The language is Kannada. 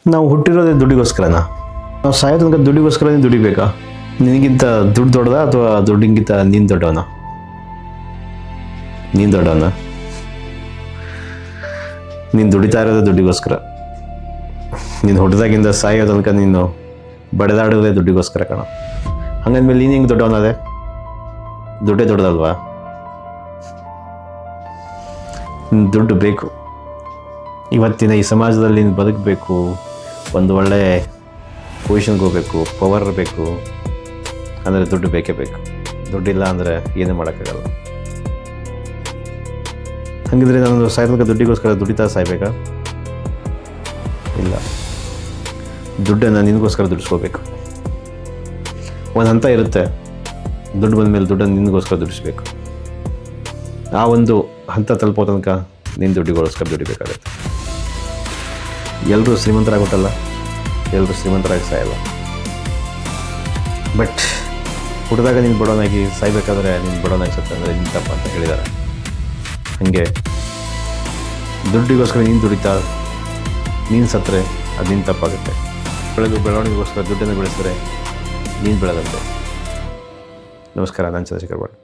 ನಾವು ಹುಟ್ಟಿರೋದೇ ದುಡ್ಡಿಗೋಸ್ಕರನಾ? ನಾವು ಸಾಯೋ ತನಕ ದುಡ್ಡಿಗೋಸ್ಕರ ನೀನು ದುಡಿಬೇಕಾ? ನಿನಗಿಂತ ದುಡ್ಡು ದೊಡ್ಡದ ಅಥವಾ ದುಡ್ಡಿಗಿಂತ ನೀನು ದೊಡ್ಡವನ? ನೀನು ದೊಡ್ಡವನ. ನೀನು ದುಡಿತಾ ಇರೋದೇ ದುಡ್ಡಿಗೋಸ್ಕರ. ನೀನು ಹುಟ್ಟಿದಾಗಿಂದ ಸಾಯೋ ತನಕ ನೀನು ಬಡಿದಾಡೋದೇ ದುಡ್ಡಿಗೋಸ್ಕರ ಕಣ. ಹಂಗಂದ್ಮೇಲೆ ನೀನು ಹಿಂಗೆ ದೊಡ್ಡವನದೇ? ದುಡ್ಡೇ ದೊಡ್ಡದಲ್ವಾ? ದುಡ್ಡು ಬೇಕು. ಇವತ್ತಿನ ಈ ಸಮಾಜದಲ್ಲಿ ನೀನು ಬದುಕಬೇಕು, ಒಂದು ಒಳ್ಳೆ ಪೊಸಿಷನ್ಗೆ ಹೋಗಬೇಕು, ಪವರ್ ಬೇಕು ಅಂದರೆ ದುಡ್ಡು ಬೇಕೇ ಬೇಕು. ದುಡ್ಡಿಲ್ಲ ಅಂದರೆ ಏನೂ ಮಾಡೋಕ್ಕಾಗಲ್ಲ. ಹಾಗಿದ್ರೆ ನಾನು ಸಾಯ್ತನಕ ದುಡ್ಡಿಗೋಸ್ಕರ ದುಡಿತಾ ಸಾಯ್ಬೇಕಾ? ಇಲ್ಲ, ದುಡ್ಡನ್ನು ನಿನಗೋಸ್ಕರ ದುಡಿಸ್ಕೋಬೇಕು. ಒಂದು ಹಂತ ಇರುತ್ತೆ, ದುಡ್ಡು ಬಂದ ಮೇಲೆ ದುಡ್ಡನ್ನು ನಿನಗೋಸ್ಕರ ದುಡಿಸ್ಬೇಕು. ಆ ಒಂದು ಹಂತ ತಲುಪೋ ತನಕ ನೀನು ದುಡ್ಡಿಗೋಸ್ಕರ ದುಡಿಬೇಕಾಗತ್ತೆ. ಎಲ್ಲರೂ ಶ್ರೀಮಂತರಾಗುತ್ತಲ್ಲ, ಎಲ್ಲರೂ ಶ್ರೀಮಂತರಾಗಿ ಸಾಯಲ್ಲ. ಬಟ್ ಹುಟ್ಟಿದಾಗ ನೀನು ಬಡವನಾಗಿ ಸಾಯ್ಬೇಕಾದ್ರೆ ನೀನು ಬಡವನಾಗಿ ಸತ್ತಂದರೆ ನಿನ್ನ ತಪ್ಪ ಅಂತ ಹೇಳಿದ್ದಾರೆ. ಹಾಗೆ ದುಡ್ಡಿಗೋಸ್ಕರ ನೀನು ದುಡಿತಾ ನೀನು ಸತ್ತರೆ ಅದು ನಿನ್ನ ತಪ್ಪಾಗುತ್ತೆ. ಬೆಳವಣಿಗೆಗೋಸ್ಕರ ದುಡ್ಡನ್ನು ಬೆಳೆಸಿದ್ರೆ ನೀನು ಬೆಳೆದಂತೆ. ನಮಸ್ಕಾರ, ನಾನು ಚಂದ್ರಶೇಖರ್ ಭಟ್.